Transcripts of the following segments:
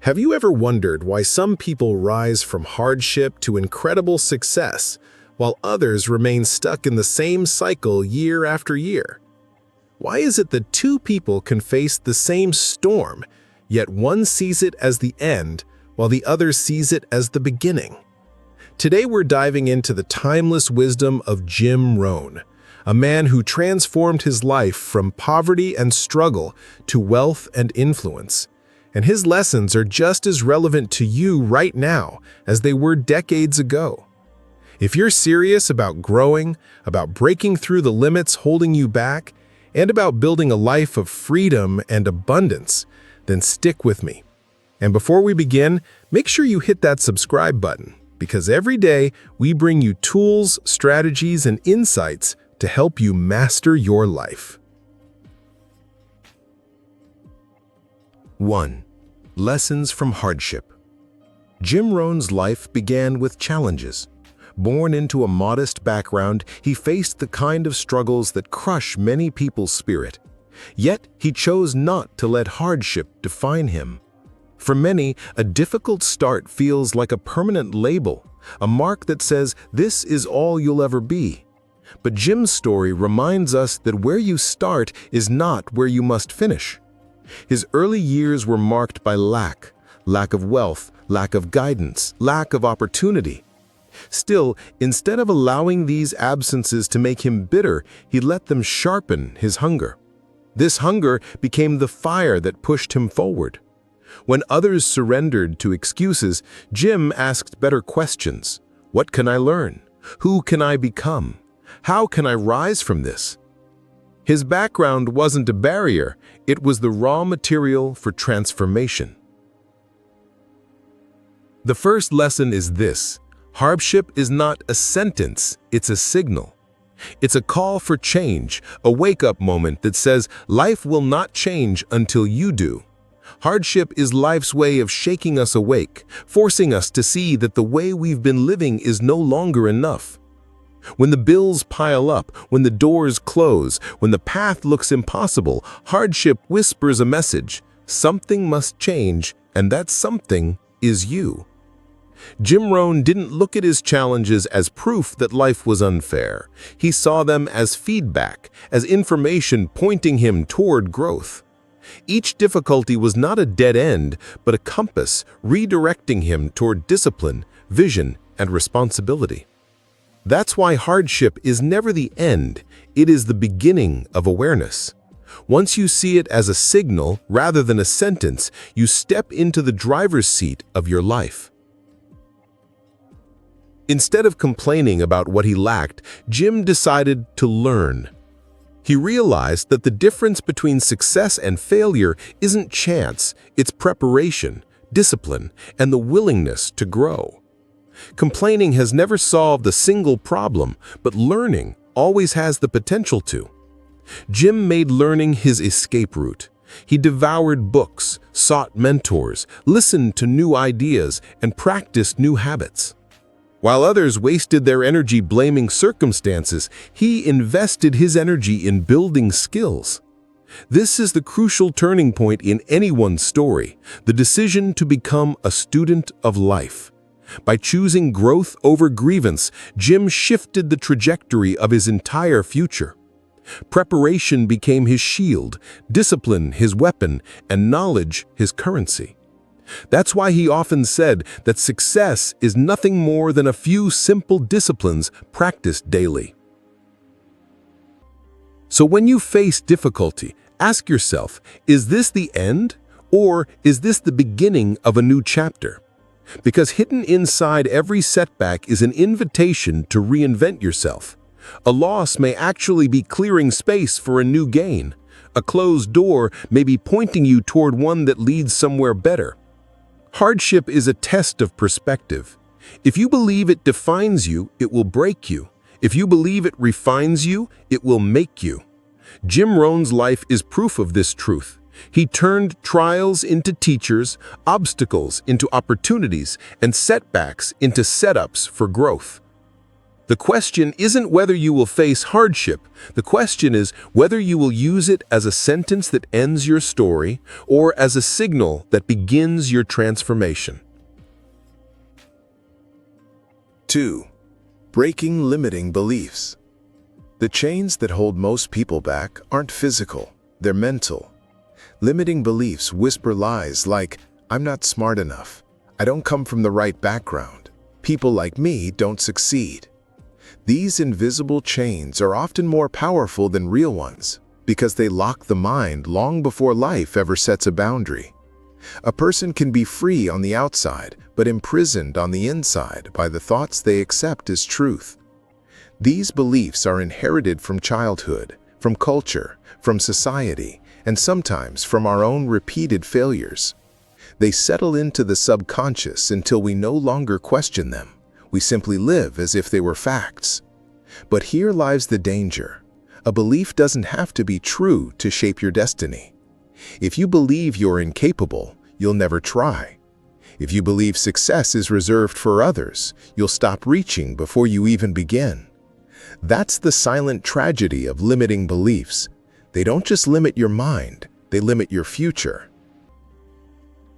Have you ever wondered why some people rise from hardship to incredible success, while others remain stuck in the same cycle year after year? Why is it that two people can face the same storm, yet one sees it as the end, while the other sees it as the beginning? Today we're diving into the timeless wisdom of Jim Rohn, a man who transformed his life from poverty and struggle to wealth and influence. And his lessons are just as relevant to you right now as they were decades ago. If you're serious about growing, about breaking through the limits holding you back, and about building a life of freedom and abundance, then stick with me. And before we begin, make sure you hit that subscribe button, because every day we bring you tools, strategies, and insights to help you master your life. 1. Lessons from hardship. Jim Rohn's life began with challenges. Born into a modest background, he faced the kind of struggles that crush many people's spirit. Yet, he chose not to let hardship define him. For many, a difficult start feels like a permanent label, a mark that says, "This is all you'll ever be." But Jim's story reminds us that where you start is not where you must finish. His early years were marked by lack of wealth, lack of guidance, lack of opportunity. Still, instead of allowing these absences to make him bitter, he let them sharpen his hunger. This hunger became the fire that pushed him forward. When others surrendered to excuses, Jim asked better questions. What can I learn? Who can I become? How can I rise from this? His background wasn't a barrier, it was the raw material for transformation. The first lesson is this: hardship is not a sentence, it's a signal. It's a call for change, a wake-up moment that says life will not change until you do. Hardship is life's way of shaking us awake, forcing us to see that the way we've been living is no longer enough. When the bills pile up, when the doors close, when the path looks impossible, hardship whispers a message. Something must change, and that something is you. Jim Rohn didn't look at his challenges as proof that life was unfair. He saw them as feedback, as information pointing him toward growth. Each difficulty was not a dead end, but a compass redirecting him toward discipline, vision, and responsibility. That's why hardship is never the end, it is the beginning of awareness. Once you see it as a signal rather than a sentence, you step into the driver's seat of your life. Instead of complaining about what he lacked, Jim decided to learn. He realized that the difference between success and failure isn't chance, it's preparation, discipline, and the willingness to grow. Complaining has never solved a single problem, but learning always has the potential to. Jim made learning his escape route. He devoured books, sought mentors, listened to new ideas, and practiced new habits. While others wasted their energy blaming circumstances, he invested his energy in building skills. This is the crucial turning point in anyone's story, the decision to become a student of life. By choosing growth over grievance, Jim shifted the trajectory of his entire future. Preparation became his shield, discipline his weapon, and knowledge his currency. That's why he often said that success is nothing more than a few simple disciplines practiced daily. So when you face difficulty, ask yourself, is this the end, or is this the beginning of a new chapter? Because hidden inside every setback is an invitation to reinvent yourself. A loss may actually be clearing space for a new gain. A closed door may be pointing you toward one that leads somewhere better. Hardship is a test of perspective. If you believe it defines you, it will break you. If you believe it refines you, it will make you. Jim Rohn's life is proof of this truth. He turned trials into teachers, obstacles into opportunities, and setbacks into setups for growth. The question isn't whether you will face hardship. The question is whether you will use it as a sentence that ends your story or as a signal that begins your transformation. 2. Breaking limiting beliefs. The chains that hold most people back aren't physical, they're mental. Limiting beliefs whisper lies like, I'm not smart enough, I don't come from the right background, people like me don't succeed. These invisible chains are often more powerful than real ones because they lock the mind long before life ever sets a boundary. A person can be free on the outside, but imprisoned on the inside by the thoughts they accept as truth. These beliefs are inherited from childhood, from culture, from society, and sometimes from our own repeated failures. They settle into the subconscious until we no longer question them. We simply live as if they were facts. But here lies the danger. A belief doesn't have to be true to shape your destiny. If you believe you're incapable, you'll never try. If you believe success is reserved for others, you'll stop reaching before you even begin. That's the silent tragedy of limiting beliefs. They don't just limit your mind, they limit your future.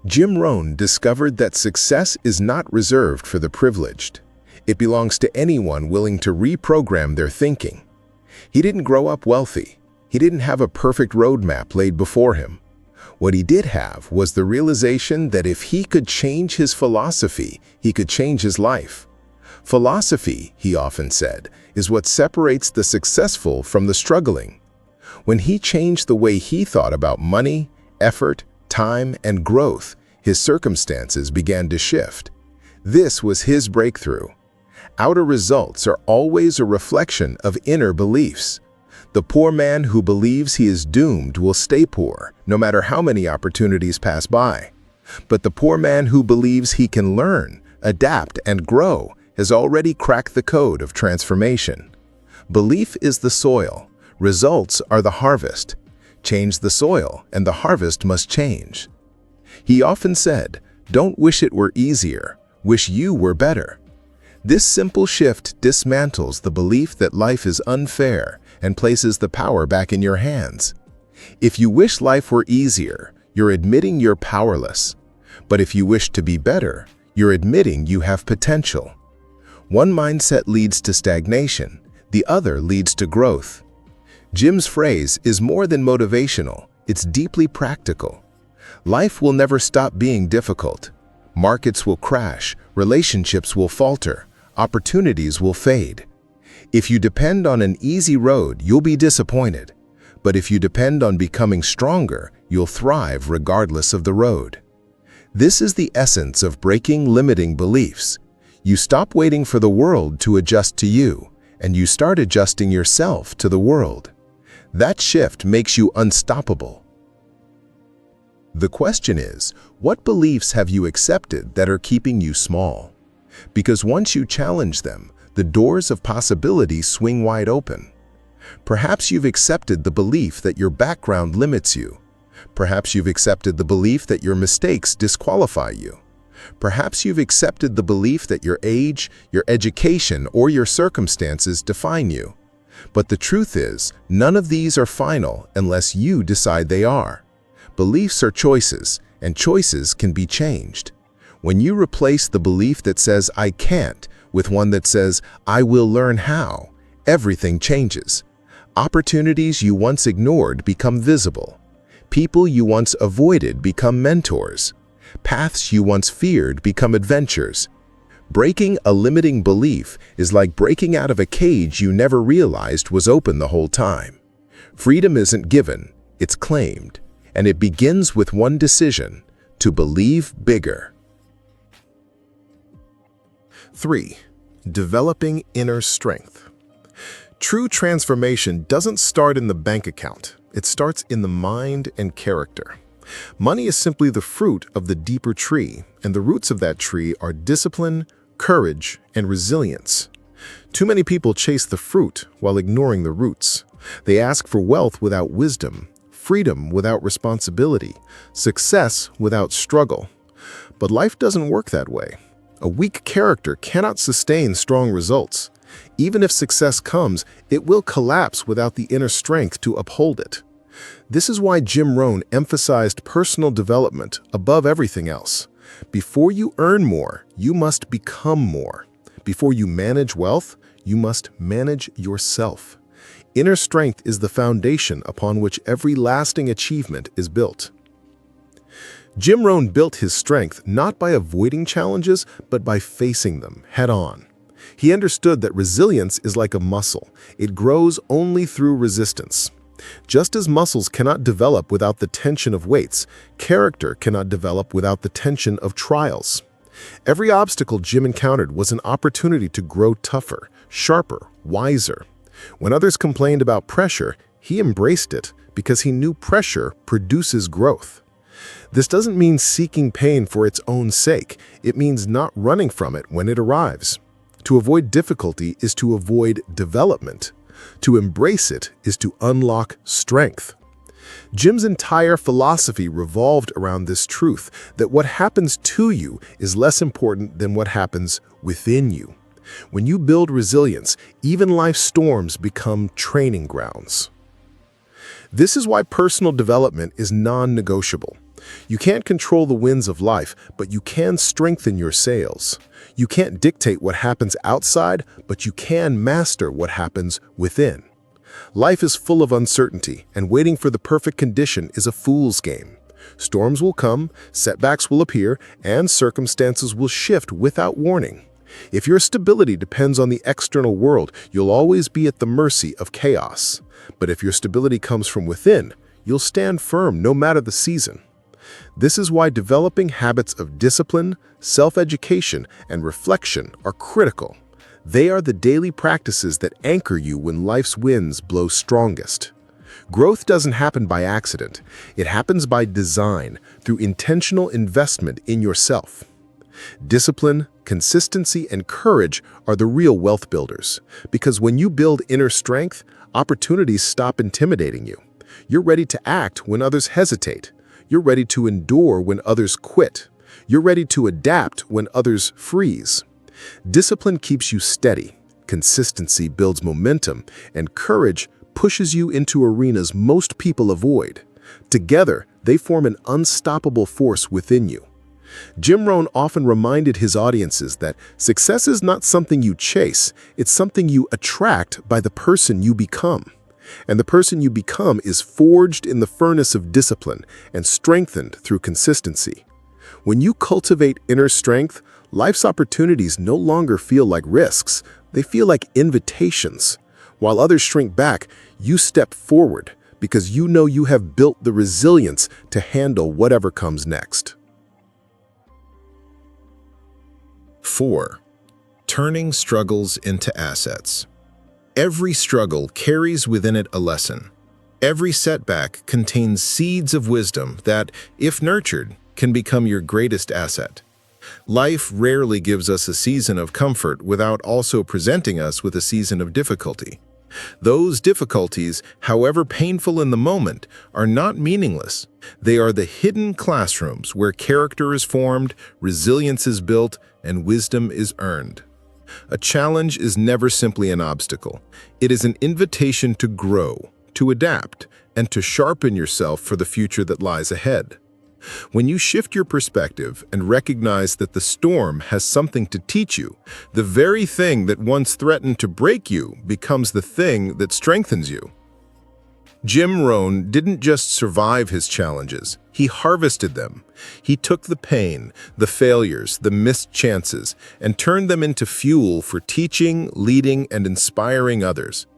Jim Rohn discovered that success is not reserved for the privileged. It belongs to anyone willing to reprogram their thinking. He didn't grow up wealthy. He didn't have a perfect roadmap laid before him. What he did have was the realization that if he could change his philosophy, he could change his life. Philosophy, he often said, is what separates the successful from the struggling. When he changed the way he thought about money, effort, time, and growth, his circumstances began to shift. This was his breakthrough. Outer results are always a reflection of inner beliefs. The poor man who believes he is doomed will stay poor, no matter how many opportunities pass by. But the poor man who believes he can learn, adapt, and grow has already cracked the code of transformation. Belief is the soil. Results are the harvest. Change the soil, and the harvest must change. He often said, "Don't wish it were easier, wish you were better." This simple shift dismantles the belief that life is unfair and places the power back in your hands. If you wish life were easier, you're admitting you're powerless. But if you wish to be better, you're admitting you have potential. One mindset leads to stagnation, the other leads to growth. Jim's phrase is more than motivational, it's deeply practical. Life will never stop being difficult. Markets will crash, relationships will falter, opportunities will fade. If you depend on an easy road, you'll be disappointed. But if you depend on becoming stronger, you'll thrive regardless of the road. This is the essence of breaking limiting beliefs. You stop waiting for the world to adjust to you, and you start adjusting yourself to the world. That shift makes you unstoppable. The question is, what beliefs have you accepted that are keeping you small? Because once you challenge them, the doors of possibility swing wide open. Perhaps you've accepted the belief that your background limits you. Perhaps you've accepted the belief that your mistakes disqualify you. Perhaps you've accepted the belief that your age, your education, or your circumstances define you. But the truth is, none of these are final unless you decide they are. Beliefs are choices, and choices can be changed. When you replace the belief that says, "I can't," with one that says, "I will learn how," everything changes. Opportunities you once ignored become visible. People you once avoided become mentors. Paths you once feared become adventures. Breaking a limiting belief is like breaking out of a cage you never realized was open the whole time. Freedom isn't given, it's claimed, and it begins with one decision: to believe bigger. 3. Developing inner strength. True transformation doesn't start in the bank account. It starts in the mind and character. Money is simply the fruit of the deeper tree, and the roots of that tree are discipline, courage, and resilience. Too many people chase the fruit while ignoring the roots. They ask for wealth without wisdom, freedom without responsibility, success without struggle. But life doesn't work that way. A weak character cannot sustain strong results. Even if success comes, it will collapse without the inner strength to uphold it. This is why Jim Rohn emphasized personal development above everything else. Before you earn more, you must become more. Before you manage wealth, you must manage yourself. Inner strength is the foundation upon which every lasting achievement is built. Jim Rohn built his strength not by avoiding challenges, but by facing them head-on. He understood that resilience is like a muscle. It grows only through resistance. Just as muscles cannot develop without the tension of weights, character cannot develop without the tension of trials. Every obstacle Jim encountered was an opportunity to grow tougher, sharper, wiser. When others complained about pressure, he embraced it because he knew pressure produces growth. This doesn't mean seeking pain for its own sake. It means not running from it when it arrives. To avoid difficulty is to avoid development. To embrace it is to unlock strength. Jim's entire philosophy revolved around this truth that what happens to you is less important than what happens within you. When you build resilience, even life's storms become training grounds. This is why personal development is non-negotiable. You can't control the winds of life, but you can strengthen your sails. You can't dictate what happens outside, but you can master what happens within. Life is full of uncertainty, and waiting for the perfect condition is a fool's game. Storms will come, setbacks will appear, and circumstances will shift without warning. If your stability depends on the external world, you'll always be at the mercy of chaos. But if your stability comes from within, you'll stand firm no matter the season. This is why developing habits of discipline, self-education, and reflection are critical. They are the daily practices that anchor you when life's winds blow strongest. Growth doesn't happen by accident. It happens by design, through intentional investment in yourself. Discipline, consistency, and courage are the real wealth builders, because when you build inner strength, opportunities stop intimidating you. You're ready to act when others hesitate. You're ready to endure when others quit. You're ready to adapt when others freeze. Discipline keeps you steady, consistency builds momentum, and courage pushes you into arenas most people avoid. Together, they form an unstoppable force within you. Jim Rohn often reminded his audiences that success is not something you chase, it's something you attract by the person you become. And the person you become is forged in the furnace of discipline and strengthened through consistency. When you cultivate inner strength, life's opportunities no longer feel like risks, they feel like invitations. While others shrink back, you step forward because you know you have built the resilience to handle whatever comes next. 4. Turning struggles into assets. Every struggle carries within it a lesson. Every setback contains seeds of wisdom that, if nurtured, can become your greatest asset. Life rarely gives us a season of comfort without also presenting us with a season of difficulty. Those difficulties, however painful in the moment, are not meaningless. They are the hidden classrooms where character is formed, resilience is built, and wisdom is earned. A challenge is never simply an obstacle. It is an invitation to grow, to adapt, and to sharpen yourself for the future that lies ahead. When you shift your perspective and recognize that the storm has something to teach you, the very thing that once threatened to break you becomes the thing that strengthens you. Jim Rohn didn't just survive his challenges, he harvested them. He took the pain, the failures, the missed chances, and turned them into fuel for teaching, leading, and inspiring others.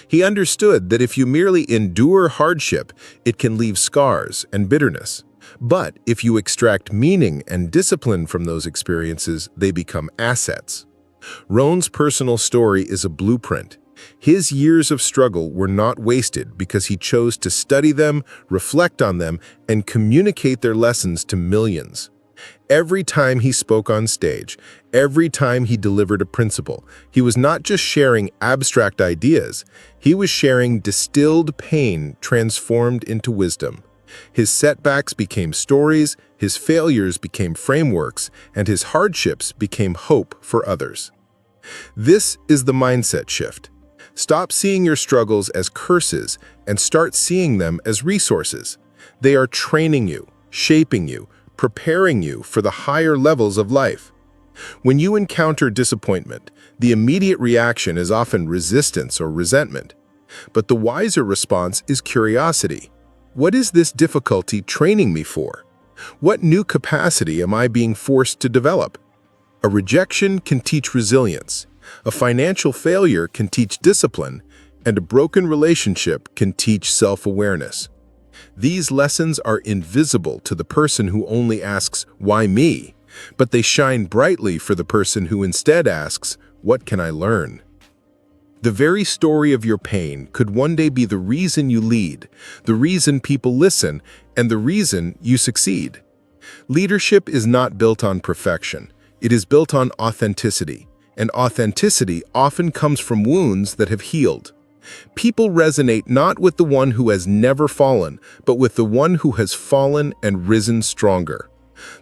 He understood that if you merely endure hardship, it can leave scars and bitterness. But if you extract meaning and discipline from those experiences, they become assets. Rohn's personal story is a blueprint. His years of struggle were not wasted because he chose to study them, reflect on them, and communicate their lessons to millions. Every time he spoke on stage, every time he delivered a principle, he was not just sharing abstract ideas, he was sharing distilled pain transformed into wisdom. His setbacks became stories, his failures became frameworks, and his hardships became hope for others. This is the mindset shift. Stop seeing your struggles as curses and start seeing them as resources. They are training you, shaping you, preparing you for the higher levels of life. When you encounter disappointment, the immediate reaction is often resistance or resentment. But the wiser response is curiosity. What is this difficulty training me for? What new capacity am I being forced to develop? A rejection can teach resilience. A financial failure can teach discipline, and a broken relationship can teach self-awareness. These lessons are invisible to the person who only asks, "Why me?" but they shine brightly for the person who instead asks, "What can I learn?" The very story of your pain could one day be the reason you lead, the reason people listen, and the reason you succeed. Leadership is not built on perfection. It is built on authenticity, and authenticity often comes from wounds that have healed. People resonate not with the one who has never fallen, but with the one who has fallen and risen stronger.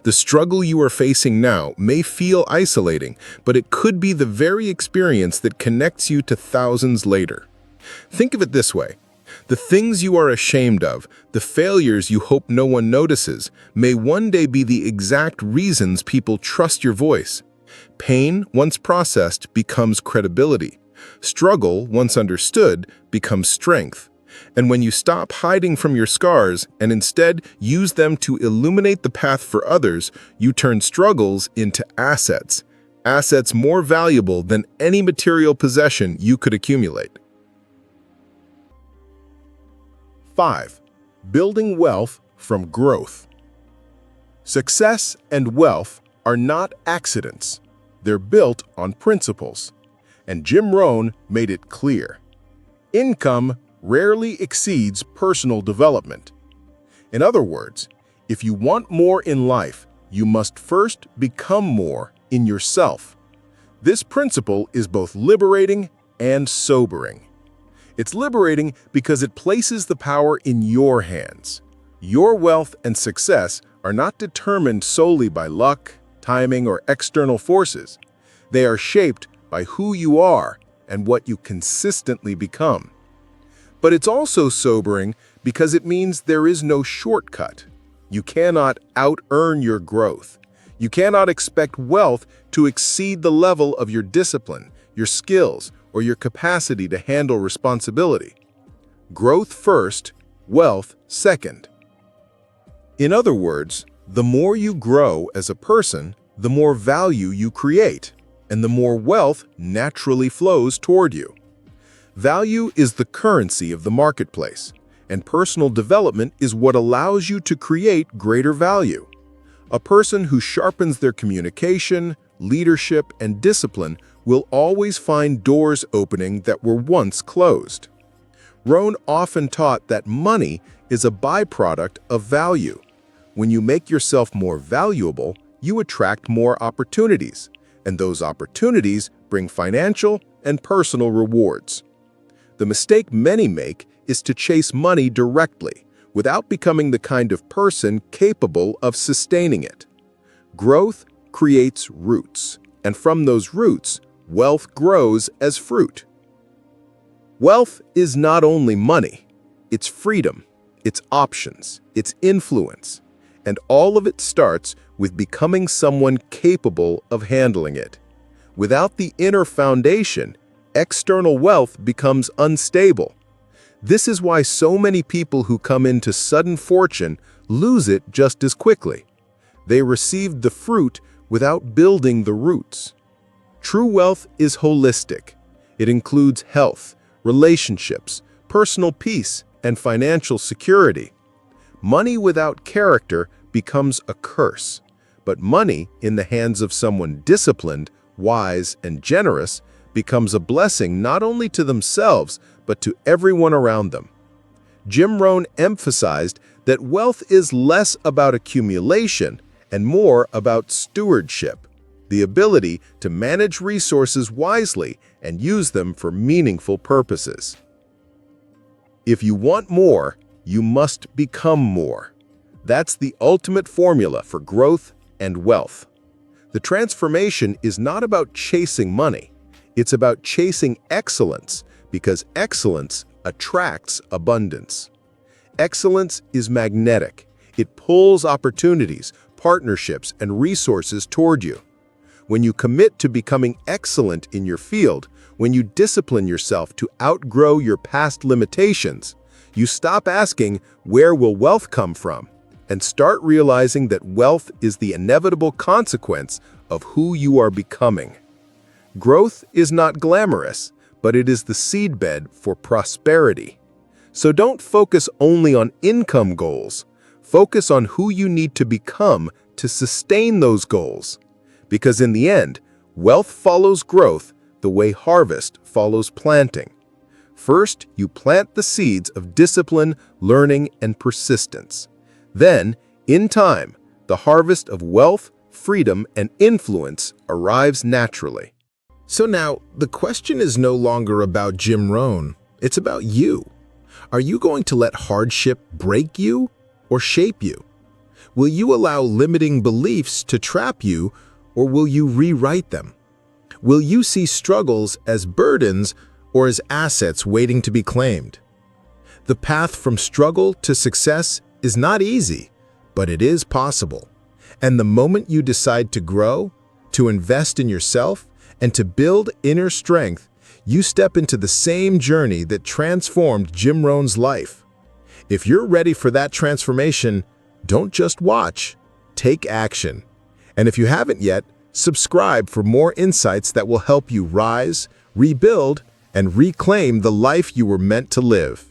The struggle you are facing now may feel isolating, but it could be the very experience that connects you to thousands later. Think of it this way. The things you are ashamed of, the failures you hope no one notices, may one day be the exact reasons people trust your voice. Pain, once processed, becomes credibility. Struggle, once understood, becomes strength. And when you stop hiding from your scars and instead use them to illuminate the path for others, you turn struggles into assets. Assets more valuable than any material possession you could accumulate. 5. Building wealth from growth. Success and wealth are not accidents. They're built on principles. And Jim Rohn made it clear. Income rarely exceeds personal development. In other words, if you want more in life, you must first become more in yourself. This principle is both liberating and sobering. It's liberating because it places the power in your hands. Your wealth and success are not determined solely by luck, timing, or external forces. They are shaped by who you are and what you consistently become. But it's also sobering because it means there is no shortcut. You cannot out-earn your growth. You cannot expect wealth to exceed the level of your discipline, your skills, or your capacity to handle responsibility. Growth first, wealth second. In other words, the more you grow as a person, the more value you create, and the more wealth naturally flows toward you. Value is the currency of the marketplace, and personal development is what allows you to create greater value. A person who sharpens their communication, leadership, and discipline will always find doors opening that were once closed. Rohn often taught that money is a byproduct of value. When you make yourself more valuable, you attract more opportunities, and those opportunities bring financial and personal rewards. The mistake many make is to chase money directly, without becoming the kind of person capable of sustaining it. Growth creates roots, and from those roots, wealth grows as fruit. Wealth is not only money, it's freedom, it's options, it's influence, and all of it starts with becoming someone capable of handling it. Without the inner foundation, external wealth becomes unstable. This is why so many people who come into sudden fortune lose it just as quickly. They received the fruit without building the roots. True wealth is holistic. It includes health, relationships, personal peace, and financial security. Money without character becomes a curse, but money in the hands of someone disciplined, wise, and generous becomes a blessing not only to themselves, but to everyone around them. Jim Rohn emphasized that wealth is less about accumulation and more about stewardship, the ability to manage resources wisely and use them for meaningful purposes. If you want more, you must become more. That's the ultimate formula for growth and wealth. The transformation is not about chasing money. It's about chasing excellence, because excellence attracts abundance. Excellence is magnetic. It pulls opportunities, partnerships, and resources toward you. When you commit to becoming excellent in your field, when you discipline yourself to outgrow your past limitations, you stop asking, "Where will wealth come from?" and start realizing that wealth is the inevitable consequence of who you are becoming. Growth is not glamorous, but it is the seedbed for prosperity. So don't focus only on income goals. Focus on who you need to become to sustain those goals. Because in the end, wealth follows growth the way harvest follows planting. First, you plant the seeds of discipline, learning, and persistence. Then, in time, the harvest of wealth, freedom, and influence arrives naturally. So now, the question is no longer about Jim Rohn. It's about you. Are you going to let hardship break you or shape you? Will you allow limiting beliefs to trap you, or will you rewrite them? Will you see struggles as burdens or as assets waiting to be claimed? The path from struggle to success is not easy, but it is possible. And the moment you decide to grow, to invest in yourself, and to build inner strength, you step into the same journey that transformed Jim Rohn's life. If you're ready for that transformation, don't just watch, take action. And if you haven't yet, subscribe for more insights that will help you rise, rebuild, and reclaim the life you were meant to live.